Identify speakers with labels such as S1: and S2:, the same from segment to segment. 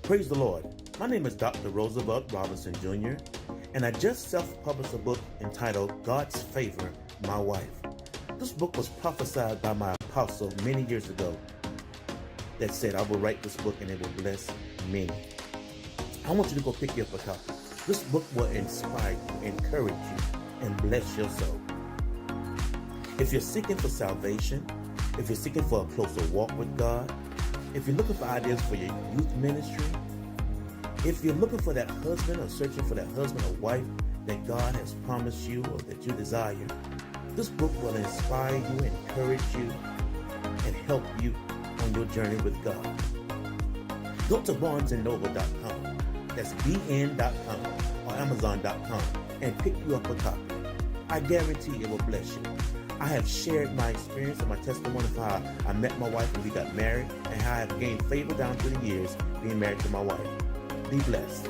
S1: Praise the Lord. My name is Dr. Roosevelt Robinson Jr., and I just self-published a book entitled God's Favor, My Wife. This book was prophesied by my apostle many years ago that said, I will write this book and it will bless many. I want you to go pick you up a copy. This book will inspire you, encourage you, and bless your soul. If you're seeking for salvation, if you're seeking for a closer walk with God, if you're looking for ideas for your youth ministry, if you're looking for that husband or searching for that husband or wife that God has promised you or that you desire, this book will inspire you, encourage you, and help you on your journey with God. Go to barnesandnoble.com, that's bn.com or amazon.com, and pick you up a copy. I guarantee it will bless you. I have shared my experience and my testimony of how I met my wife and we got married, and how I have gained favor down through the years being married to my wife. Be blessed.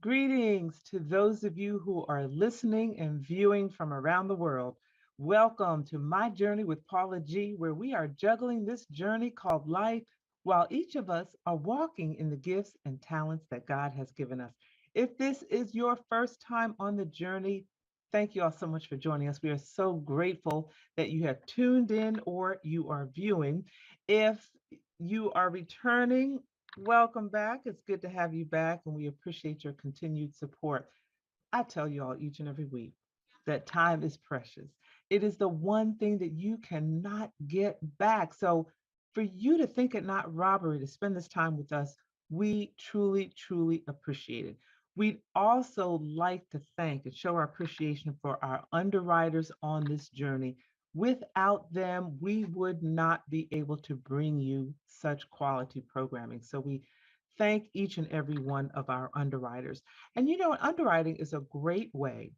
S2: Greetings to those of you who are listening and viewing from around the world. Welcome to My Journey with Paula G, where we are juggling this journey called life while each of us are walking in the gifts and talents that God has given us. If this is your first time on the journey, thank you all so much for joining us. We are so grateful that you have tuned in or you are viewing. If you are returning, welcome back. It's good to have you back, and we appreciate your continued support. I tell you all each and every week that time is precious. It is the one thing that you cannot get back. So, for you to think it not robbery to spend this time with us, we truly, truly appreciate it. We'd also like to thank and show our appreciation for our underwriters on this journey. Without them, we would not be able to bring you such quality programming. So we thank each and every one of our underwriters. And you know, underwriting is a great way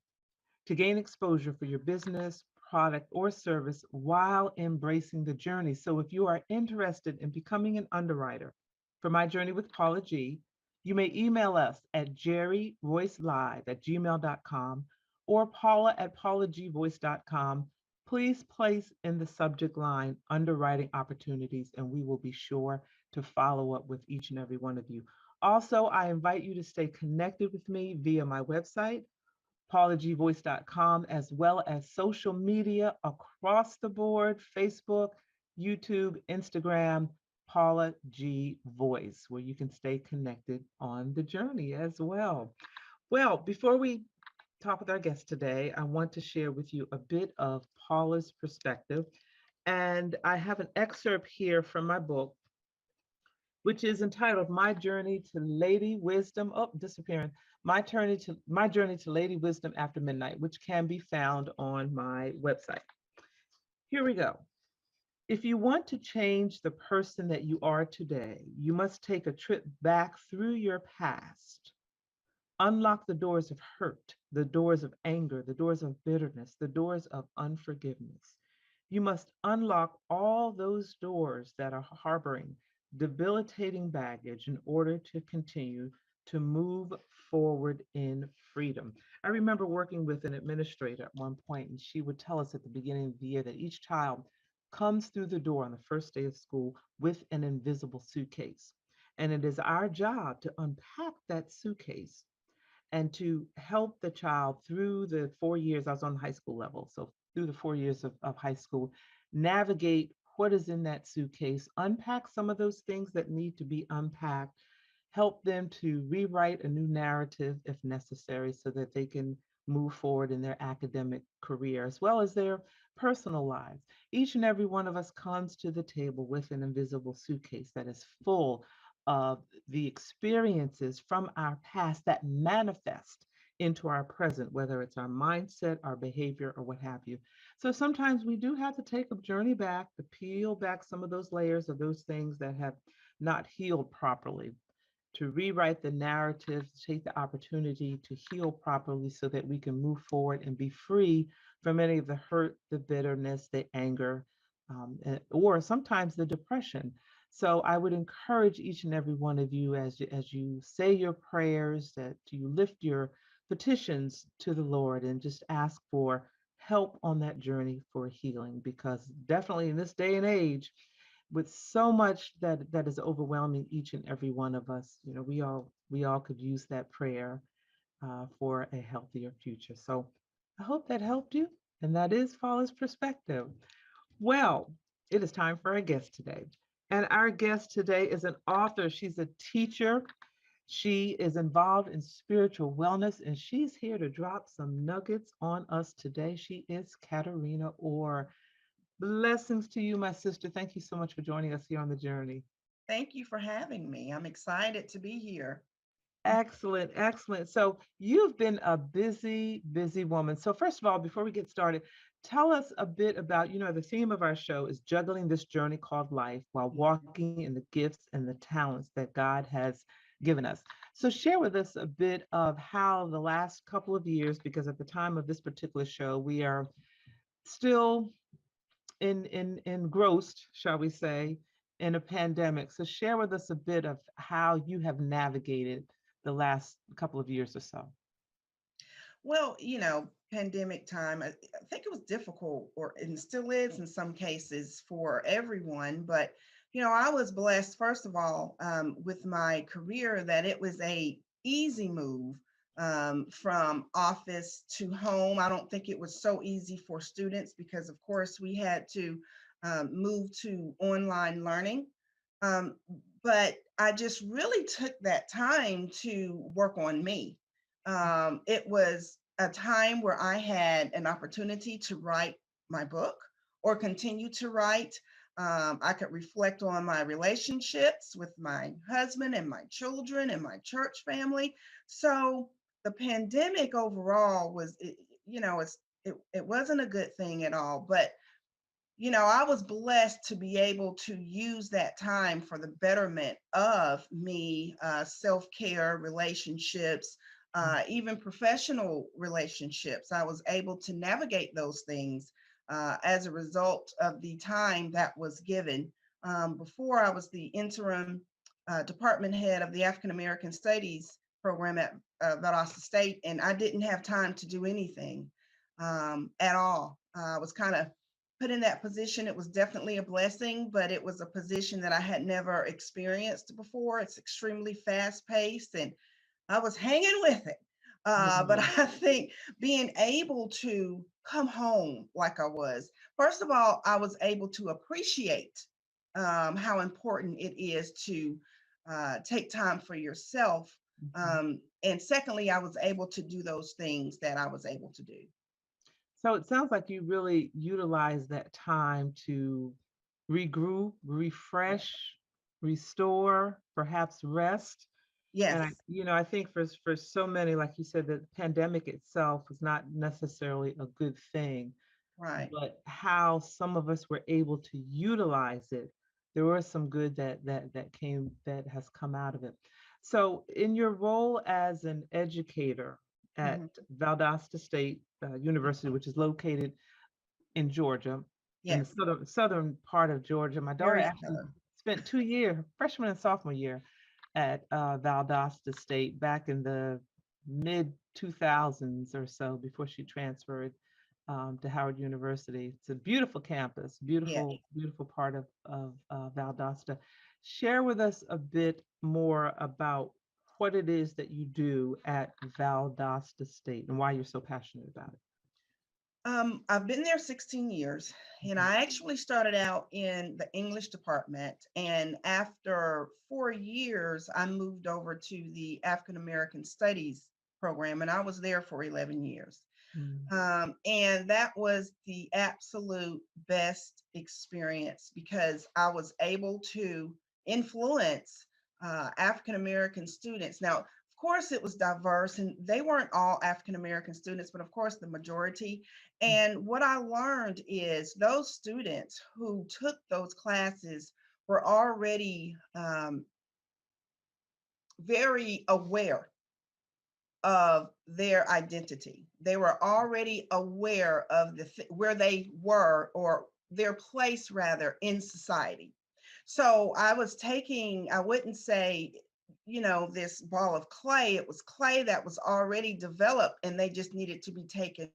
S2: to gain exposure for your business, product, or service while embracing the journey. So if you are interested in becoming an underwriter for My Journey with Paula G, you may email us at jerryroycelive@gmail.com or paula@paulagvoice.com. Please place in the subject line underwriting opportunities, and we will be sure to follow up with each and every one of you. Also, I invite you to stay connected with me via my website, paulagvoice.com, as well as social media across the board: Facebook, YouTube, Instagram, Paula G Voice, where you can stay connected on the journey as well. Well, before we talk with our guest today, I want to share with you a bit of Paula's perspective. And I have an excerpt here from my book, which is entitled My Journey to Lady Wisdom. Oh, disappearing. My Journey to Lady Wisdom After Midnight, which can be found on my website. Here we go. If you want to change the person that you are today, you must take a trip back through your past. Unlock the doors of hurt, the doors of anger, the doors of bitterness, the doors of unforgiveness. You must unlock all those doors that are harboring debilitating baggage in order to continue to move forward in freedom. I remember working with an administrator at one point, and she would tell us at the beginning of the year that each child comes through the door on the first day of school with an invisible suitcase. And it is our job to unpack that suitcase and to help the child through the 4 years. I was on the high school level, so through the 4 years of high school, navigate what is in that suitcase, unpack some of those things that need to be unpacked, help them to rewrite a new narrative if necessary so that they can move forward in their academic career as well as their personal lives. Each and every one of us comes to the table with an invisible suitcase that is full of the experiences from our past that manifest into our present, whether it's our mindset, our behavior, or what have you. So sometimes we do have to take a journey back to peel back some of those layers of those things that have not healed properly, to rewrite the narrative, to take the opportunity to heal properly so that we can move forward and be free from any of the hurt, the bitterness, the anger, or sometimes the depression. So I would encourage each and every one of you as you say your prayers, that you lift your petitions to the Lord and just ask for help on that journey for healing, because definitely in this day and age, with so much that is overwhelming each and every one of us, we all could use that prayer for a healthier future. So I hope that helped you, and that is Fall's perspective. Well, it is time for our guest today, and our guest today is an author. She's a teacher. She is involved in spiritual wellness, and she's here to drop some nuggets on us today. She is Caterina Orr. Blessings to you, my sister. Thank you so much for joining us here on the journey.
S3: Thank you for having me. I'm excited to be here.
S2: Excellent, excellent. So you've been a busy, busy woman. So first of all, before we get started, tell us a bit about, the theme of our show is juggling this journey called life while walking in the gifts and the talents that God has given us. So share with us a bit of how the last couple of years, because at the time of this particular show, we are still engrossed, shall we say, in a pandemic. So share with us a bit of how you have navigated the last couple of years or so.
S3: Well, pandemic time, I think it was difficult, or and still is in some cases for everyone. But, I was blessed, first of all, with my career, that it was a easy move from office to home. I don't think it was so easy for students because, of course, we had to move to online learning. Um, but I just really took that time to work on me. It was a time where I had an opportunity to write my book or continue to write. I could reflect on my relationships with my husband and my children and my church family. So the pandemic overall it wasn't a good thing at all, but I was blessed to be able to use that time for the betterment of me, self care, relationships, even professional relationships. I was able to navigate those things as a result of the time that was given. Before, I was the interim department head of the African American Studies program at Valdosta State, and I didn't have time to do anything at all. I was kind of put in that position. It was definitely a blessing, but it was a position that I had never experienced before. It's extremely fast paced, and I was hanging with it. But
S2: Mhm.
S3: I think being able to come home like I was, first of all, I was able to appreciate how important it is to take time for yourself.
S2: Mhm.
S3: And secondly, I was able to do those things that I was able to do.
S2: So it sounds like you really utilize that time to regroup, refresh, restore, perhaps rest. And
S3: Yes,
S2: I think for so many, like you said, the pandemic itself was not necessarily a good thing,
S3: right.
S2: but how some of us were able to utilize it, there was some good that has come out of it. So, in your role as an educator at
S3: Mhm.
S2: Valdosta State University, which is located in Georgia, in the
S3: Yes,
S2: southern part of Georgia, my daughter
S3: very
S2: actually
S3: southern.
S2: spent 2 years, freshman and sophomore year, at Valdosta State back in the mid 2000s or so before she transferred to Howard University. It's a beautiful campus,
S3: Yes.
S2: beautiful, beautiful part of Valdosta. Share with us a bit more about what it is that you do at Valdosta State and why you're so passionate about it.
S3: I've been there 16 years, and I actually started out in the English department. And after 4 years, I moved over to the African American Studies program, and I was there for 11 years.
S2: Mm.
S3: And that was the absolute best experience because I was able to influence African American students. Now, of course, it was diverse, and they weren't all African American students, but of course, the majority. And what I learned is those students who took those classes were already very aware of their identity. They were already aware of where they were, or their place rather, in society. So I was taking, I wouldn't say, this ball of clay. It was clay that was already developed and they just needed to be taken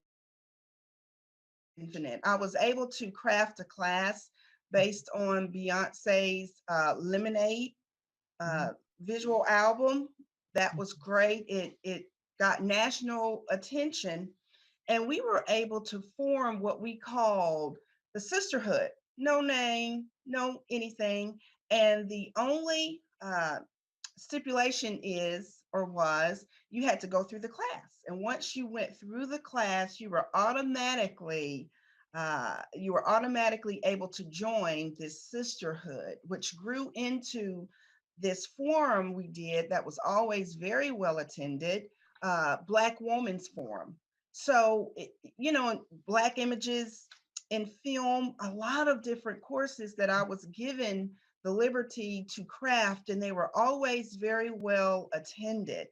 S3: into it. I was able to craft a class based on Beyonce's Lemonade uh, visual album. That was great. It got national attention, and we were able to form what we called the sisterhood. No name, no anything, and the only stipulation is, or was, you had to go through the class. And once you went through the class, you were automatically able to join this sisterhood, which grew into this forum we did that was always very well attended, Black Woman's Forum. So, Black images in film, a lot of different courses that I was given the liberty to craft, and they were always very well attended.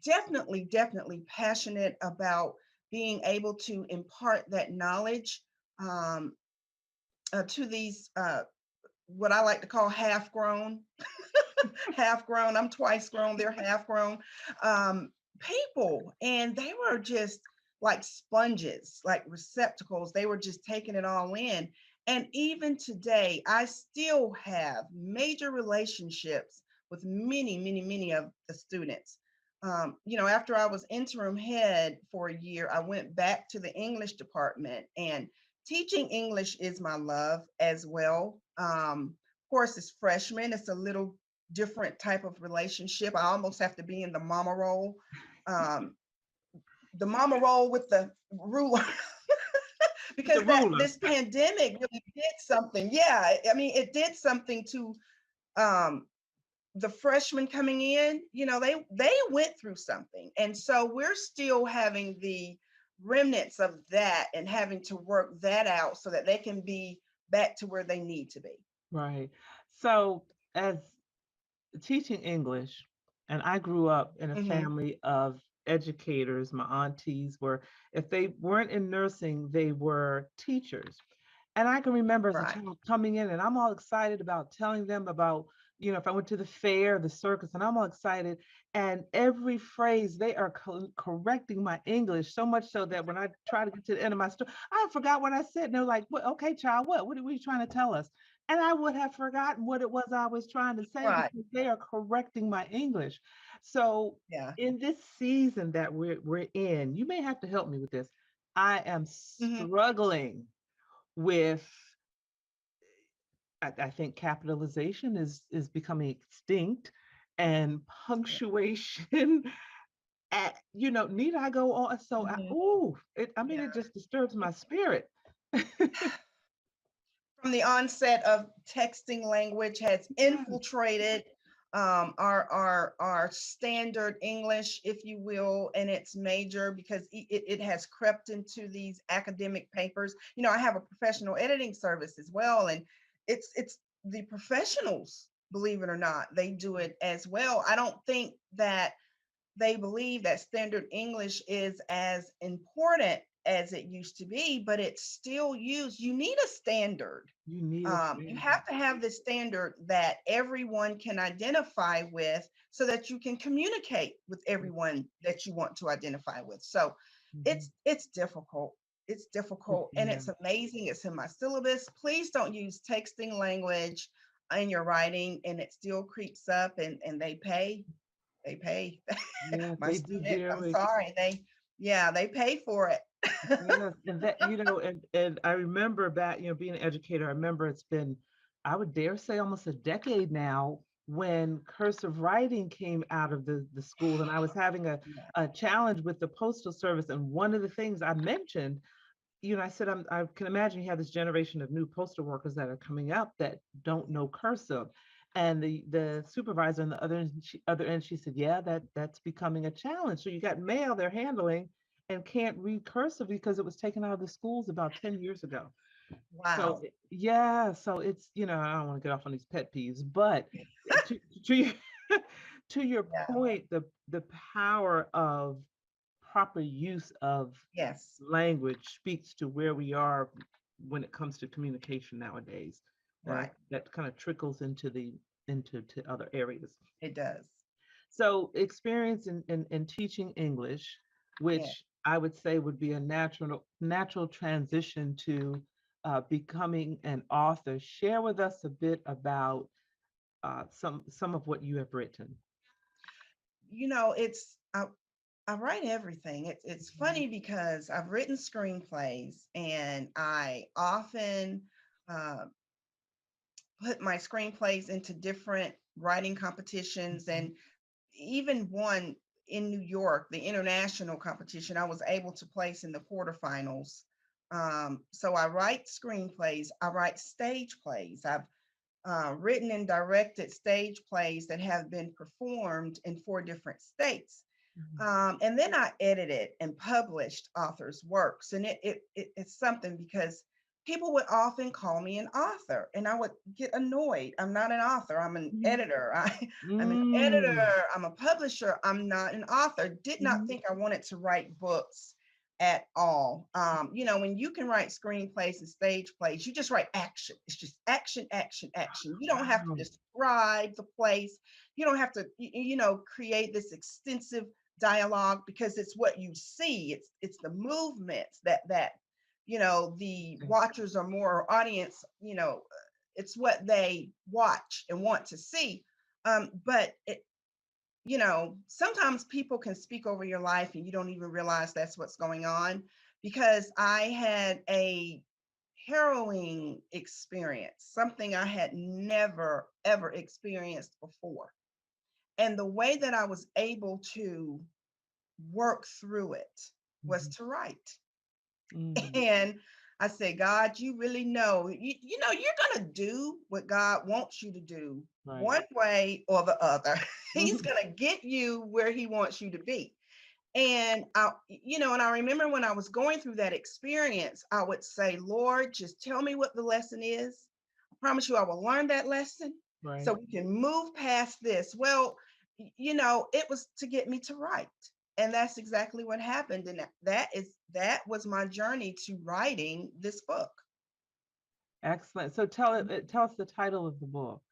S3: Definitely passionate about being able to impart that knowledge um, to these, what I like to call half grown, half grown. I'm twice grown, they're half grown people. And they were just like sponges, like receptacles. They were just taking it all in. And even today, I still have major relationships with many of the students. After I was interim head for a year, I went back to the English department, and teaching English is my love as well. Of course, as freshmen, it's a little different type of relationship. I almost have to be in um, the mama role with the ruler.
S2: The
S3: Because
S2: ruler.
S3: this pandemic really did something. Yeah, I mean, it did something to um, the freshmen coming in. They went through something, and so we're still having the remnants of that and having to work that out so that they can be back to where they need to be.
S2: Right. So, as teaching English, and I grew up in a
S3: Hmm.
S2: family of educators. My aunties were, if they weren't in nursing, they were teachers. And I can remember as a
S3: Right.
S2: child coming in and I'm all excited about telling them about, if I went to the fair, the circus, and I'm all excited. And every phrase, they are correcting my English so much so that when I try to get to the end of my story, I forgot what I said. And they're like, "What? Okay, child, what are you trying to tell us?" And I would have forgotten what it was I was trying to say
S3: Right.
S2: because they are correcting my English. So
S3: Yeah.
S2: in this season that we're in, you may have to help me with this. I am
S3: Hmm.
S2: struggling with, I think capitalization is becoming extinct, and punctuation. Need I go on? So
S3: Hmm.
S2: it just disturbs my spirit.
S3: From the onset of texting language has
S2: Yes.
S3: infiltrated our standard English, if you will, and it's major because it has crept into these academic papers. I have a professional editing service as well, and it's the professionals, believe it or not, they do it as well. I don't think that they believe that standard English is as important as it used to be, but it's still used. You need a standard.
S2: You need a
S3: You
S2: standard.
S3: have to have this standard that everyone can identify with so that you can communicate with everyone that you want to identify with. So
S2: Mhm.
S3: it's difficult. It's difficult and
S2: Yeah.
S3: it's amazing. It's in my syllabus. Please don't use texting language in your writing, and it still creeps up and they pay. They pay.
S2: Yeah,
S3: My
S2: they do
S3: students, I'm
S2: dearly.
S3: sorry, yeah, they pay for it.
S2: Yes, and that, and I remember back, being an educator, I remember it's been, I would dare say, almost a decade now when cursive writing came out of the schools, and I was having
S3: Yeah,
S2: a challenge with the postal service, and one of the things I mentioned, I said, I can imagine you have this generation of new postal workers that are coming up that don't know cursive. And the supervisor on the other end, she said, yeah, that's becoming a challenge. So you got mail they're handling and can't read cursive because it was taken out of the schools about 10 years ago. So
S3: wow.
S2: yeah, so it's, I don't want to get off on these pet peeves, but to your, to your
S3: Yeah,
S2: point, the power of proper use of
S3: yes,
S2: language speaks to where we are when it comes to communication nowadays.
S3: right.
S2: That kind of trickles into to other areas.
S3: It does.
S2: So experience in teaching English,
S3: Yeah.
S2: which I would say would be a natural transition to becoming an author. Share with us a bit about some of what you have written.
S3: It's I write everything. It's funny because I've written screenplays and I often uh, put my screenplays into different writing competitions
S2: Mhm.
S3: and even one in New York, the international competition, I was able to place in the quarterfinals. So I write screenplays, I write stage plays. I've written and directed stage plays that have been performed in 4 different states.
S2: Mhm.
S3: And then I edited and published authors' works. And it's something because people would often call me an author and I would get annoyed. I'm not an author, I'm an
S2: Mhm.
S3: editor. I'm an
S2: Mm.
S3: editor, I'm a publisher, I'm not an author. Did not
S2: Mhm.
S3: think I wanted to write books at all. When you can write screenplays and stage plays, you just write action. It's just action, action, action. You don't have to
S2: Wow.
S3: describe the place. You don't have to, create this extensive dialogue because it's what you see. It's the movements that the watchers are more audience. It's what they watch and want to see. But sometimes people can speak over your life and you don't even realize that's what's going on because I had a harrowing experience, something I had never, ever experienced before. And the way that I was able to work through it was
S2: Mhm.
S3: to write.
S2: Mm.
S3: And I said, God, you really know, you're going to do what God wants you to do
S2: Right.
S3: one way or the other. He's
S2: Mhm.
S3: going to get you where he wants you to be. And I remember when I was going through that experience, I would say, Lord, just tell me what the lesson is. I promise you I will learn that lesson so
S2: Right.
S3: we can move past this. Well, it was to get me to write. And that's exactly what happened. And that was my journey to writing this book,
S2: Excellent. So tell us the title of the book,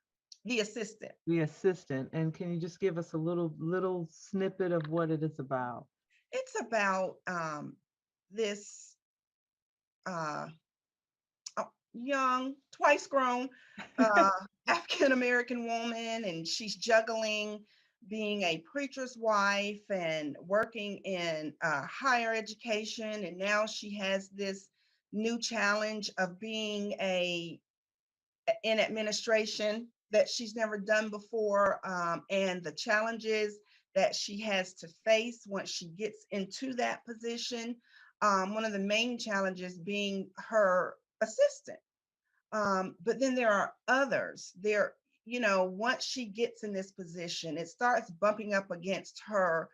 S3: The Assistant.
S2: The Assistant, and can you just give us a little snippet of what it is about?
S3: It's about this uh, young, twice grown uh, African American woman, and she's juggling being a preacher's wife and working in higher education. And now she has this new challenge of being in administration that she's never done before, and the challenges that she has to face once she gets into that position. One of the main challenges being her assistant, but then there are others. Once she gets in this position, it starts bumping up against her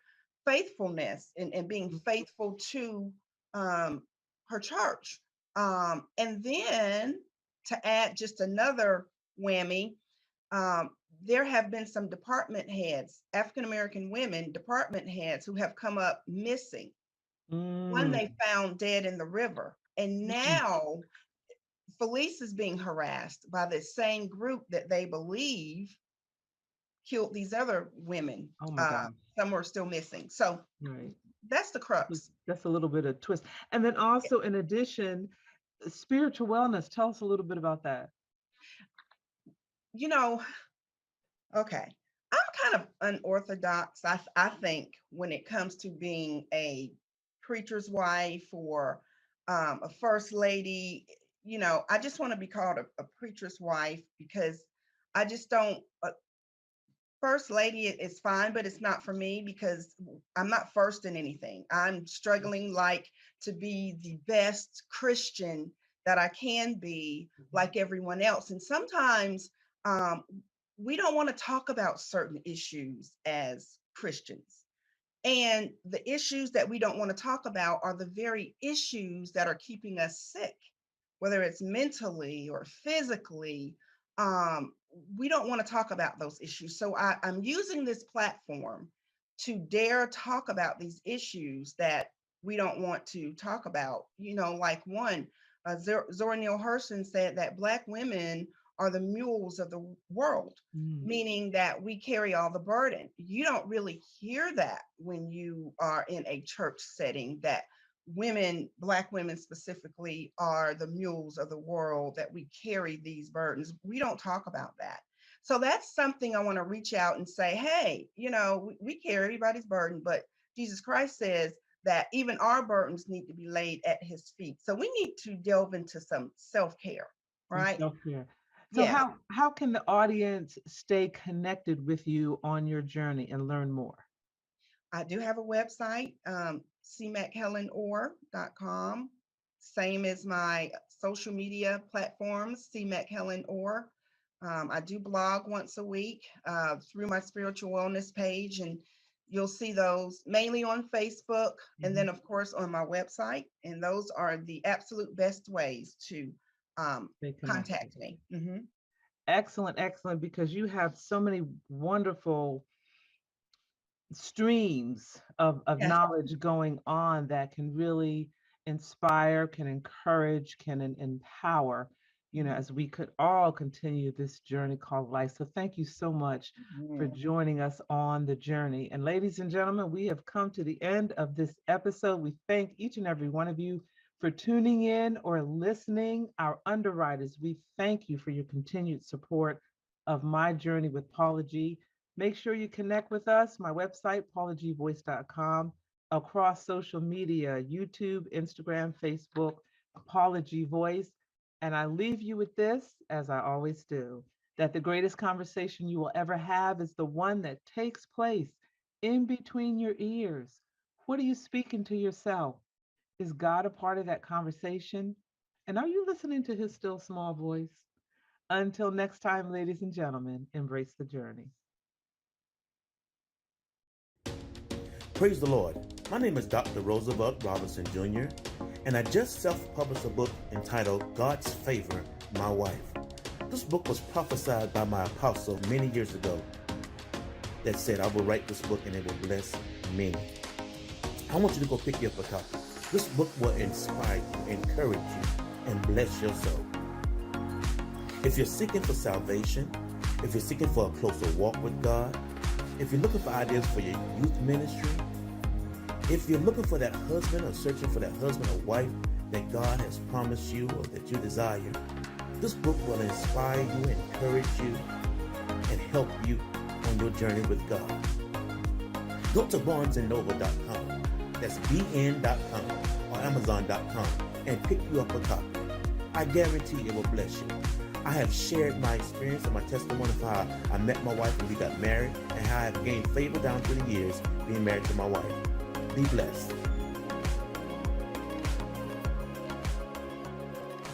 S3: faithfulness and being faithful to um, her church. And then to add just another whammy, um, there have been some department heads, African American women department heads, who have come up missing. One
S2: Mm.
S3: they found dead in the river. And
S2: Mm.
S3: now Felice is being harassed by the same group that they believe killed these other women.
S2: Oh my God.
S3: Some are still missing. So
S2: Right.
S3: that's the crux.
S2: That's a little bit of twist. And then also, in addition, spiritual wellness. Tell us a little bit about that.
S3: You know, okay. I'm kind of unorthodox, I think, when it comes to being a preacher's wife or a first lady. I just want to be called a preacher's wife because I just don't. First lady is fine, but it's not for me because I'm not first in anything. I'm struggling like to be the best Christian that I can be, like everyone else. And sometimes um, we don't want to talk about certain issues as Christians. And the issues that we don't want to talk about are the very issues that are keeping us sick, whether it's mentally or physically. Um, we don't want to talk about those issues. So I'm using this platform to dare talk about these issues that we don't want to talk about. Like one, Zora Neale Hurston said that Black women are the mules of the world,
S2: Mm.
S3: meaning that we carry all the burden. You don't really hear that when you are in a church setting, that women, Black women specifically, are the mules of the world, that we carry these burdens. We don't talk about that. So that's something I want to reach out and say, hey, we carry everybody's burden, but Jesus Christ says that even our burdens need to be laid at his feet. So we need to delve into some self-care,
S2: Some
S3: right?
S2: self-care. So
S3: Yeah.
S2: how can the audience stay connected with you on your journey and learn more?
S3: I do have a website, cmchelenor.com. Same as my social media platforms, cmchelenor. I do blog once a week through my spiritual wellness page, and you'll see those mainly on Facebook and then, of course, on my website. And those are the absolute best ways to
S2: Stay connected.
S3: contact me.
S2: Excellent, excellent, because you have so many wonderful streams of
S3: Yeah.
S2: knowledge going on that can really inspire, can encourage, can empower, as we could all continue this journey called life. So thank you so much for
S3: Mhm.
S2: joining us on the journey. And ladies and gentlemen, we have come to the end of this episode. We thank each and every one of you for tuning in or listening. Our underwriters, we thank you for your continued support of my journey with Paula G. Make sure you connect with us, my website, paulagvoice.com, across social media, YouTube, Instagram, Facebook, Paula G Voice. And I leave you with this, as I always do, that the greatest conversation you will ever have is the one that takes place in between your ears. What are you speaking to yourself? Is God a part of that conversation? And are you listening to his still small voice? Until next time, ladies and gentlemen, embrace the journey.
S1: Praise the Lord. My name is Dr. Roosevelt Robinson Jr., and I just self-published a book entitled God's Favor, My Wife. This book was prophesied by my apostle many years ago that said, I will write this book and it will bless many. I want you to go pick you up a copy. This book will inspire you, encourage you, and bless your soul. If you're seeking for salvation, if you're seeking for a closer walk with God, if you're looking for ideas for your youth ministry, if you're looking for that husband or searching for that husband or wife that God has promised you or that you desire, this book will inspire you, encourage you, and help you on your journey with God. Go to barnesandnoble.com, that's bn.com, or amazon.com, and pick you up a copy. I guarantee it will bless you. I have shared my experience and my testimony of how I met my wife and we got married, and how I have gained favor down through the years being married to my wife. Be blessed.